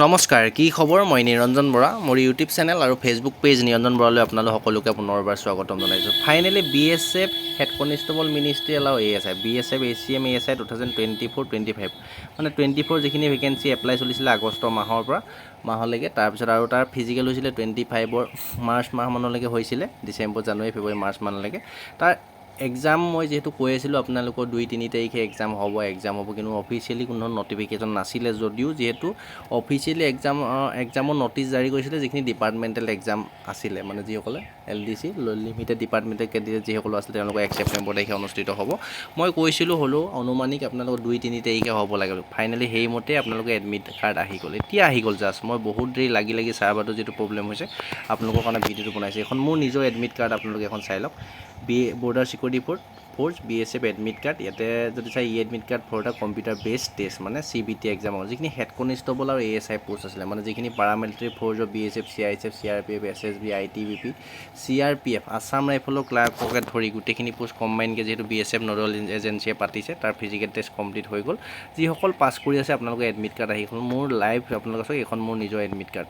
নমস্কাৰ, কি খবৰ? মই নিৰঞ্জন বৰা। মোৰ ইউটিউব চেনেল আৰু ফেচবুক পেজ নিৰঞ্জন বৰালৈ আপোনালোক সকলোকে পুনৰবাৰ স্বাগতম জনাইছোঁ। Finally BSF head constable ministerial আৰু ASI BSF ACM ASI 2024-25 মানে 24 যিখিনি ভেকেঞ্চি এপ্লাই চলিছিলে আগষ্ট মাহৰ পৰা মাহলৈকে, তাৰপিছত আৰু তাৰ ফিজিকেল হৈছিলে 25ৰ মাৰ্চ মাহমানলৈকে হৈছিলে, ডিচেম্বৰ জানুৱাৰী ফেব্ৰুৱাৰী মাৰ্চ মানলৈকে। তাৰ এক্সাম মই যেহেতু কৈ আছিলোঁ আপোনালোকৰ 2-3 তাৰিখে এক্সাম হ'ব, কিন্তু অফিচিয়েলি কোনো নটিফিকেশ্যন নাছিলে যদিও যিহেতু অফিচিয়েলি এক্সামৰ নটিচ জাৰি কৰিছিলে যিখিনি ডিপাৰ্টমেণ্টেল এক্সাম আছিলে, মানে যিসকলে LDC লিমিটেড ডিপাৰ্টমেণ্টেল কেণ্ডিডেট যিসকল আছিলে তেওঁলোকৰ 1 ছেপ্টেম্বৰ তাৰিখে অনুষ্ঠিত হ'ব। মই কৈছিলোঁ হ'লেও অনুমানিক আপোনালোকৰ 2-3 তাৰিখে হ'ব লাগে। ফাইনেলি সেইমতে আপোনালোকে এডমিট কাৰ্ড আহি গ'ল, এতিয়া আহি গ'ল জাষ্ট। মই বহুত দেৰি লাগি চাৰ্ভাৰটো যিটো প্ৰব্লেম হৈছে আপোনালোকৰ কাৰণে ভিডিঅ'টো বনাইছোঁ। এখন মোৰ নিজৰ এডমিট কাৰ্ড আপোনালোকে এখন চাই লওক। Border security force BSF admit card. ইয়াতে যদি চাই admit card for the computer based test মানে CBT এক্সামৰ যিখিনি হেড কনষ্টেবল আৰু ASI পোষ্ট আছিলে, মানে যিখিনি পাৰামিলিটাৰী ফ'ৰ্চৰ BSF CISF CRPF SSB ITBP CRPF Assam ৰাইফলৰ ক্লাৰ্ককে ধৰি গোটেইখিনি পোষ্ট কম্বাইনকৈ যিহেতু BSF নডেল এজেঞ্চিয়ে পাতিছে, তাৰ ফিজিকেল টেষ্ট কমপ্লিট হৈ গ'ল। যিসকল পাছ কৰি আছে আপোনালোকে এডমিট কাৰ্ড আহি গ'ল। মোৰ লাইভ আপোনালোকে চাওক, এইখন মোৰ নিজৰ এডমিট কাৰ্ড।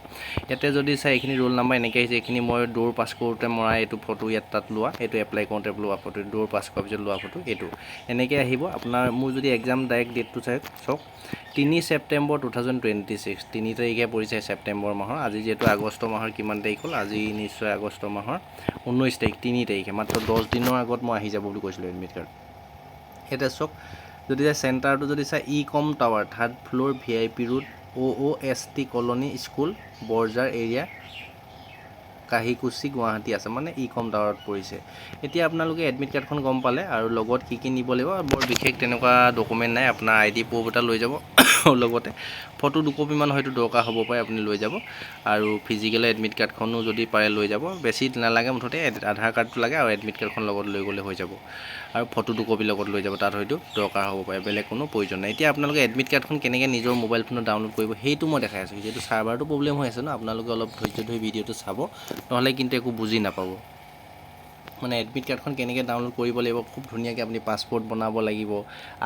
ইয়াতে যদি চাই এইখিনি ৰোল নাম্বাৰ এনেকৈ আহিছে, এইখিনি মই দৌৰ পাছ কৰোঁতে মৰা এইটো ফটো ইয়াত তাত লোৱা, এইটো এপ্লাই কৰোঁতে লোৱা ফটো, দৌৰ পাছ কৰাৰ পিছত লোৱা ফটো এইটো এনেকৈ আহিব আপোনাৰ। মোৰ যদি এক্সাম ডাইৰেক্ট ডেটটো চাওক 3 ছেপ্টেম্বৰ 2026, 3 তাৰিখে পৰিছে ছেপ্টেম্বৰ মাহৰ। আজি যিহেতু আগষ্ট মাহৰ কিমান তাৰিখ হ'ল, আজি নিশ্চয় আগষ্ট মাহৰ 19 তাৰিখ, 3 তাৰিখে মাত্ৰ 10 দিনৰ আগত মই আহি যাব বুলি কৈছিলোঁ এডমিট কাৰ্ড। এতিয়া চাওক, যদি চেণ্টাৰটো যদি চাই Ecom tower 3rd floor VIP road OOST colony school Borjhar area Kahikuchi Guwahati আছে, মানে ইকম টাৱাৰত পৰিছে। এতিয়া আপোনালোকে এডমিট কাৰ্ডখন গম পালে, আৰু লগত কি নিব লাগিব, বৰ বিশেষ তেনেকুৱা ডকুমেণ্ট নাই। আপোনাৰ ID প্ৰুফ এটা লৈ যাব, লগতে ফটো 2 কপিমান হয়তো দৰকাৰ হ'ব পাৰে, আপুনি লৈ যাব। আৰু ফিজিকেল এডমিট কাৰ্ডখনো যদি পাৰে লৈ যাব, বেছি নালাগে, মুঠতে আধাৰ কাৰ্ডটো লাগে আৰু এডমিট কাৰ্ডখন লগত লৈ গ'লে হৈ যাব। আৰু ফটো 2 কপি লগত লৈ যাব, তাত হয়তো দৰকাৰ হ'ব পাৰে, বেলেগ কোনো প্ৰয়োজন নাই। এতিয়া আপোনালোকে এডমিট কাৰ্ডখন কেনেকৈ নিজৰ মোবাইল ফোনত ডাউনলোড কৰিব সেইটো মই দেখাই আছোঁ। যিহেতু চাৰ্ভাৰটো প্ৰব্লেম হৈ আছে ন, আপোনালোকে অলপ ধৈৰ্য ধৰি ভিডিঅ'টো চাব, নহ'লে কিন্তু একো বুজি নাপাব। মানে এডমিট কাৰ্ডখন কেনেকৈ ডাউনলোড কৰিব লাগিব, খুব ধুনীয়াকৈ আপুনি পাছপৰ্ট বনাব লাগিব,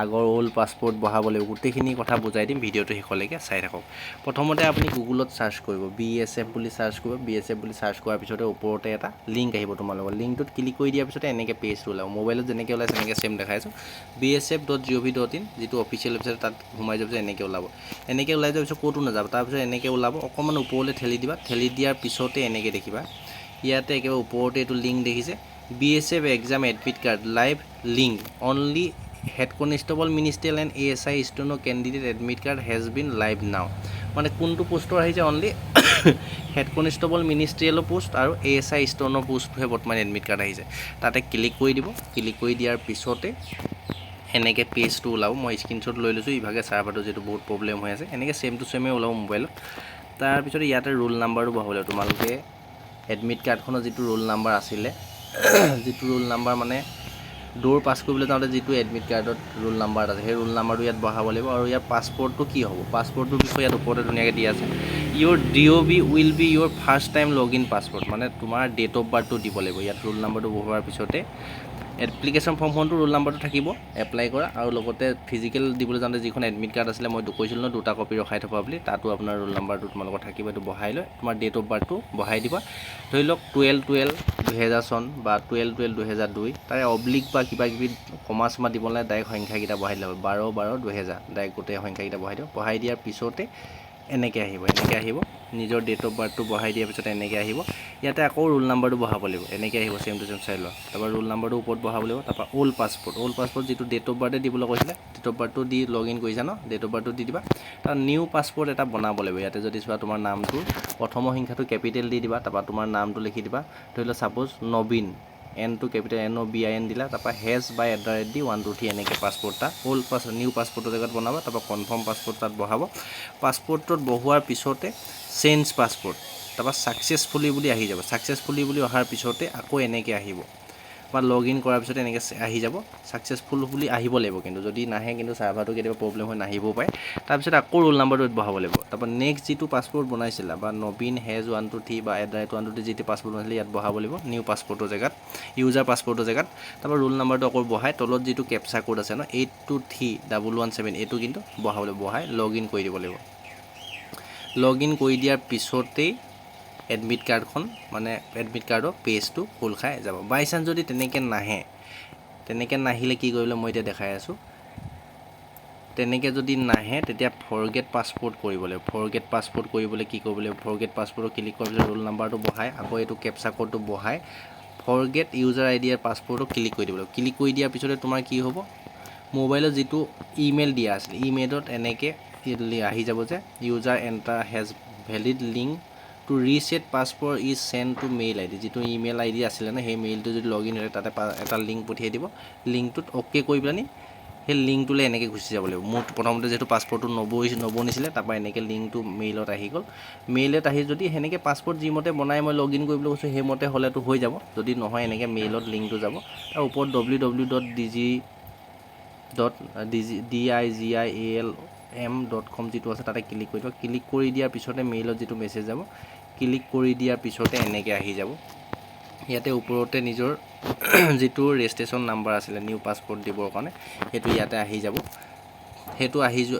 আগৰ ওল্ড পাছপৰ্ট বহাব লাগিব, গোটেইখিনি কথা বুজাই দিম। ভিডিঅ'টো শেষলৈকে চাই থাকক। প্ৰথমতে আপুনি গুগলত চাৰ্চ কৰিব, BSF বুলি চাৰ্চ কৰিব। BSF বুলি চাৰ্চ কৰাৰ পিছতে ওপৰতে এটা লিংক আহিব তোমালোকৰ। লিংকটোত ক্লিক কৰি দিয়াৰ পিছতে এনেকৈ পেজটো ওলাব। মোবাইলত যেনেকৈ ওলাইছে এনেকৈ ছেম দেখাইছোঁ, bsf.gov.in যিটো অফিচিয়েল ৱেবছাইট, তাত সোমাই যোৱাৰ পিছত এনেকৈ ওলাব। এনেকৈ ওলাই যোৱাৰ পিছত ক'তো নাযাব, তাৰপিছত এনেকৈ ওলাব, অকণমান ওপৰলৈ ঠেলি দিবা। ঠেলি দিয়াৰ পিছতে এনেকৈ দেখিবা, ইয়াতে একেবাৰে ওপৰতে এইটো লিংক দেখিছে, BSF exam admit card live link only head constable ministerial and ASI steno candidate admit card has been live নাও। মানে কোনটো পোষ্টৰ আহিছে, অনলি হেড কনষ্টেবল মিনিষ্ট্ৰিয়েলৰ পোষ্ট আৰু ASI ষ্টেনৰ পোষ্টহে বৰ্তমান এডমিট কাৰ্ড আহিছে। তাতে ক্লিক কৰি দিব। ক্লিক কৰি দিয়াৰ পিছতে এনেকৈ পেজটো ওলাব। মই স্ক্ৰীনশ্বট লৈ লৈছোঁ, ইভাগে চাৰ্ভাৰটো যিহেতু বহুত প্ৰব্লেম হৈ আছে। এনেকৈ ছেম টু ছেমে ওলাব মোবাইলত। তাৰপিছতে ইয়াতে ৰোল নাম্বাৰটো বহাব লাগিব। তোমালোকে এডমিট কাৰ্ডখনৰ যিটো ৰোল নাম্বাৰ আছিলে, যিটো ৰোল নাম্বাৰ মানে দৌৰ পাছ কৰিবলৈ যাওঁতে যিটো এডমিট কাৰ্ডত ৰোল নাম্বাৰ আছে, সেই ৰোল নাম্বাৰটো ইয়াত বহাব লাগিব। আৰু ইয়াৰ পাছপৰ্টটো কি হ'ব, পাছপৰ্টটোৰ বিষয়ে ইয়াত ওপৰতে ধুনীয়াকৈ দিয়া আছে। Your DOB will be your first time log in passport, মানে তোমাৰ ডেট অফ বাৰ্থটো দিব লাগিব। ইয়াত ৰোল নাম্বাৰটো বহোৱাৰ পিছতে এপ্লিকেশ্যন ফৰ্মখনতো ৰোল নাম্বাৰটো থাকিব এপ্লাই কৰা, আৰু লগতে ফিজিকেল দিবলৈ যাওঁতে যিখন এডমিট কাৰ্ড আছিলে, মই কৈছিলোঁ ন 2টা কপি ৰখাই থ'বা বুলি, তাতো আপোনাৰ ৰোল নাম্বাৰটো তোমালোকৰ থাকিব। এইটো বহাই লৈ তোমাৰ ডেট অফ বাৰ্থটো বহাই দিবা। ধৰি লওক 12/12/2000 চন বা 12/12/2002, তাৰে অব্লিক বা কিবাকিবি কমা চমা দিব নালাগে, ডাইৰেক্ট সংখ্যাকেইটা বহাই দিলে 12/12/2000, ডাইৰেক্ট গোটেই সংখ্যাকেইটা বহাই দিওঁ। বহাই দিয়াৰ পিছতে এনেকৈ আহিব। নিজৰ ডেট অফ বাৰ্থটো বহাই দিয়াৰ পিছতে এনেকৈ আহিব। ইয়াতে আকৌ ৰোল নাম্বাৰটো বহাব লাগিব, এনেকৈ আহিব, ছেম টু ছেম চাই লোৱা। তাৰপৰা ৰোল নাম্বাৰটো ওপৰত বহাব লাগিব। তাৰপৰা ওল্ড পাছপৰ্ট যিটো ডেট অফ বাৰ্থে দিবলৈ কৈছিলে, ডেট অফ বাৰ্থটো দি লগ ইন কৰিছা ন, ডেট অফ বাৰ্থটো দি দিবা। তাৰ নিউ পাছপৰ্ট এটা বনাব লাগিব। ইয়াতে যদি চোৱা, তোমাৰ নামটো প্ৰথমৰ সংখ্যাটো কেপিটেল দি দিবা, তাৰপৰা তোমাৰ নামটো লিখি দিবা। ধৰি লওক ছাপ'জ নবীন, এনটো কেপিটেল NOBIN দিলা, তাৰপৰা হেজ বাই @ দি 1 2 3 এনেকৈ পাছপৰ্ট এটা ওল্ড নিউ পাছপৰ্টৰ জেগাত বনাবা। তাৰপৰা কনফাৰ্ম পাছপৰ্ট তাত বহাব। পাছপৰ্টত বহোৱাৰ পিছতে চেঞ্জ পাছপৰ্ট, তাৰপৰা ছাকচেছফুলি বুলি আহি যাব। ছাকচেছফুলি বুলি অহাৰ পিছতে আকৌ এনেকৈ আহিব, বা লগ ইন কৰাৰ পিছতে এনেকৈ আহি যাব। ছাকচেছফুল বুলি আহিব লাগিব, কিন্তু যদি নাহে কিন্তু চাৰ্ভাৰটো কেতিয়াবা প্ৰব্লেম হৈ নাহিবও পাৰে। তাৰপিছত আকৌ ৰোল নাম্বাৰটো বহাব লাগিব। তাৰপৰা নেক্সট যিটো পাছপৰ্ট বনাইছিলা, বা নবীন হেজ 1 2 3 বা @ 1 2 3 যিটো পাছপৰ্ট বনাইছিলে, ইয়াত বহাব লাগিব নিউ পাছপৰ্টৰ জেগাত, ইউজাৰ পাছপৰ্টৰ জেগাত। তাৰপৰা ৰোল নাম্বাৰটো আকৌ বহাই তলত যিটো কেপচা কোড আছে ন 823117, এইটো কিন্তু বহাব লাগিব। বহাই লগ ইন কৰি দিব লাগিব। লগ ইন কৰি দিয়াৰ পিছতেই এডমিট কাৰ্ডখন মানে এডমিট কাৰ্ডৰ পেজটো খোল খাই যাব। বাই চান্স যদি তেনেকৈ নাহিলে কি কৰিবলৈ মই এতিয়া দেখাই আছোঁ। তেনেকৈ যদি নাহে তেতিয়া ফৰগেট পাছপোৰ্ট কৰিব লাগিব। ফৰগেট পাছপোৰ্ট কৰিবলৈ কি কৰিব লাগিব, ফৰগেট পাছপোৰ্টত ক্লিক কৰাৰ পিছত ৰোল নাম্বাৰটো বহাই আকৌ এইটো কেপচা কোডটো বহাই ফৰগেট ইউজাৰ আই ডি আৰু পাছপোৰ্টটো ক্লিক কৰি দিব লাগিব। ক্লিক কৰি দিয়াৰ পিছতে তোমাৰ কি হ'ব, মোবাইলত যিটো ইমেইল দিয়া আছিল ইমেইলত এনেকৈ আহি যাব যে user enter has valid link to reset password is sent to mail I D. যিটো ইমেইল আই ডি আছিলে ন সেই মেইলটো যদি লগ ইন হয় তাতে এটা লিংক পঠিয়াই দিব। লিংকটোত অ'কে কৰি পেলানি সেই লিংকটোলৈ এনেকৈ গুচি যাব লাগিব। মোৰ প্ৰথমতে যিহেতু পাছপোৰ্টটো নবনিছিলে তাৰপৰা এনেকৈ লিংকটো মেইলত আহি গ'ল। মেইলত আহি যদি সেনেকৈ পাছপোৰ্ট যিমতে বনাই মই লগ ইন কৰিবলৈ কৈছোঁ সেইমতে হ'লেতো হৈ যাব। যদি নহয় এনেকৈ মেইলত লিংকটো যাব। তাৰ ওপৰত www.digialm.com যিটো আছে তাতে ক্লিক কৰি দিব। ক্লিক কৰি দিয়াৰ পিছতে মেইলত যিটো মেছেজ যাব, ক্লিক কৰি দিয়াৰ পিছতে এনেকৈ আহি যাব। ইয়াতে ওপৰতে নিজৰ যিটো ৰেজিষ্ট্ৰেশ্যন নাম্বাৰ আছিলে নিউ পাছপোৰ্ট দিবৰ কাৰণে সেইটো ইয়াতে আহি যাব। সেইটো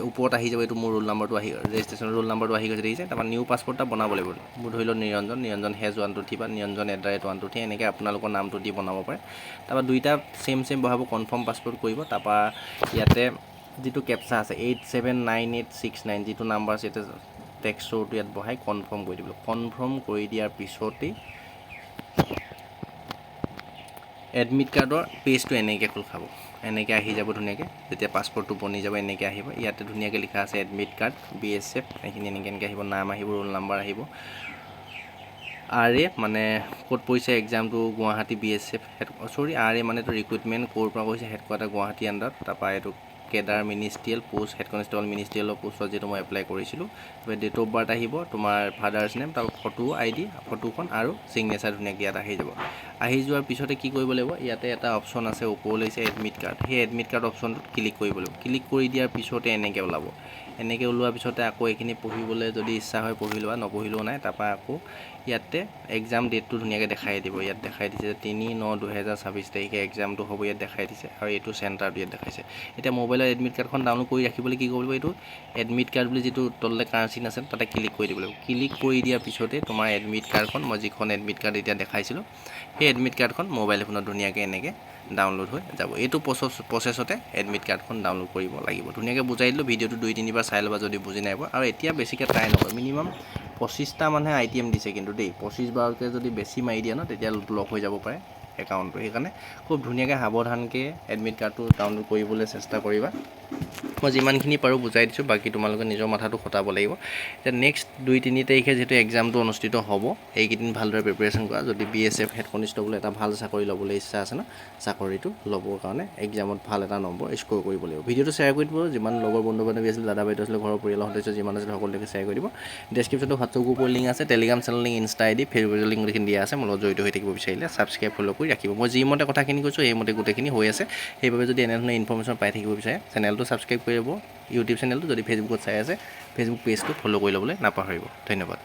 ওপৰত আহি যাব। এইটো মোৰ ৰোল নাম্বাৰটো ৰেজিষ্ট্ৰেশ্যন ৰোল নাম্বাৰটো আহি গৈছে দেখিছে। তাৰপৰা নিউ পাছপোৰ্ট এটা বনাব লাগিব। মোৰ ধৰি লওক নিৰঞ্জন হেজ 123 বা নিৰঞ্জন@123 এনেকৈ আপোনালোকৰ নামটো দি বনাব পাৰে। তাৰপৰা দুইটা ছেম বহাব, কনফাৰ্ম পাছপোৰ্ট কৰিব। তাৰপৰা ইয়াতে যিটো কেপচা আছে 879869 যিটো নাম্বাৰ আছে ইয়াতে টেক্সটটো ইয়াত বহাই কনফাৰ্ম কৰি দিব। কনফাৰ্ম কৰি দিয়াৰ পিছতেই এডমিট কাৰ্ডৰ পেজটো এনেকৈ খোল খাব। এনেকৈ আহি যাব ধুনীয়াকৈ। যেতিয়া পাছপোৰ্টটো বনি যাব এনেকৈ আহিব। ইয়াতে ধুনীয়াকৈ লিখা আছে এডমিট কাৰ্ড BSF এইখিনি এনেকৈ আহিব। নাম আহিব, ৰোল নাম্বাৰ আহিব, RA মানে ক'ত পৰিছে এক্সামটো গুৱাহাটী BSF RA মানেতো ৰিক্ৰুইটমেণ্ট ক'ৰ পৰা কৰিছে হেডকোৱাৰ্টাৰ গুৱাহাটী আণ্ডাৰত। তাৰপৰা এইটো cadre ministerial post head constable মিনিষ্ট্ৰিয়েলৰ পোষ্টত যিটো মই এপ্লাই কৰিছিলোঁ। ডেট অফ বাৰ্থ আহিব, তোমাৰ ফাদাৰ্ছ নেম, তাৰপৰা ফটো ID ফটোখন আৰু ছিগনেচাৰ ধুনীয়াকৈ ইয়াত আহি যাব। আহি যোৱাৰ পিছতে কি কৰিব লাগিব, ইয়াতে এটা অপশ্যন আছে ওপৰলৈ আছে এডমিট কাৰ্ড। সেই এডমিট কাৰ্ড অপশ্যনটোত ক্লিক কৰিব লাগিব। ক্লিক কৰি দিয়াৰ পিছতে এনেকৈ ওলাব। এনেকৈ ওলোৱাৰ পিছতে আকৌ এইখিনি পঢ়িবলৈ যদি ইচ্ছা হয় পঢ়ি লোৱা, নপঢ়িলেও নাই। তাৰপৰা আকৌ ইয়াতে এক্সাম ডেটটো ধুনীয়াকৈ দেখাই দিব। ইয়াত দেখাই দিছে 3/9/2026 তাৰিখে এক্সামটো হ'ব ইয়াত দেখাই দিছে আৰু এইটো চেণ্টাৰটো ইয়াত দেখাইছে। এতিয়া মোবাইলৰ এডমিট কাৰ্ডখন ডাউনলোড কৰি ৰাখিবলৈ কি কৰিব লাগিব, এইটো এডমিট কাৰ্ড বুলি যিটো তললৈ কাৰ্চিন আছে তাতে ক্লিক কৰি দিব লাগিব। ক্লিক কৰি দিয়াৰ পিছতে তোমাৰ এডমিট কাৰ্ডখন মই যিখন এডমিট কাৰ্ড এতিয়া দেখাইছিলোঁ সেই এডমিট কাৰ্ডখন মোবাইল ফোনত ধুনীয়াকৈ এনেকৈ ডাউনলোড হৈ যাব। এইটো প্ৰচেছতে এডমিট কাৰ্ডখন ডাউনলোড কৰিব লাগিব। ধুনীয়াকৈ বুজাই দিলোঁ। ভিডিঅ'টো 2-3 বাৰ চাই ল'বা যদি বুজি নাই পোৱা। আৰু এতিয়া বেছিকৈ ট্ৰাই নকৰে। মিনিমাম 25টা মানুহে ITM দিছে কিন্তু দেই। 25বাৰকৈ যদি বেছি মাৰি দিয়া ন তেতিয়া লক হৈ যাব পাৰে একাউণ্টটো। সেইকাৰণে খুব ধুনীয়াকৈ সাৱধানকৈ এডমিট কাৰ্ডটো ডাউনলোড কৰিবলৈ চেষ্টা কৰিবা। মই যিমানখিনি পাৰোঁ বুজাই দিছোঁ, বাকী তোমালোকে নিজৰ মাথাটো খটাব লাগিব। এতিয়া নেক্সট 2-3 তাৰিখে যিটো এক্সামটো অনুষ্ঠিত হ'ব এইকেইদিন ভালদৰে প্ৰিপেৰেশ্যন কৰা। যদি BSF হেড কনষ্টেবল এটা ভাল চাকৰি ল'বলৈ ইচ্ছা আছে ন, চাকৰিটো ল'বৰ কাৰণে এক্সামত ভাল এটা নম্বৰ স্ক'ৰ কৰিব লাগিব। ভিডিঅ'টো শ্বেয়াৰ কৰি দিব। যিমান লগৰ বন্ধু বান্ধৱী আছিল, দাদা বাইদেউ আছিলে, ঘৰৰ পৰিয়ালৰ সদস্য যিমান আছিলে সকলোকে শ্বেয়াৰ কৰি দিব। ডেছক্ৰিপশ্যনটো হোৱাটছআপ গ্ৰুপৰ লিংক আছে, Telegram channel link, Insta ID, ফেচবুকৰ লিংক গোটেইখিনি দিয়া আছে। মোৰ লগত জড়িত হৈ থাকিব বিচাৰিলে ছাবস্ক্ৰাইব ফ'ল' কৰি ৰাখিব। মই যিমতে কথাখিনি কৈছোঁ সেইমতে গোটেইখিনি হৈ আছে। সেইবাবে যদি এনেধৰণৰ ইনফৰ্মেশ্যন পাই থাকিব বিচাৰে চেনেলটো ছাবস্ক্ৰাইব কৰি ল'ব, ইউটিউব চেনেলটো। যদি ফেচবুকত চাই আছে ফেচবুক পেজটো ফ'ল' কৰি ল'বলৈ নাপাহৰিব। ধন্যবাদ।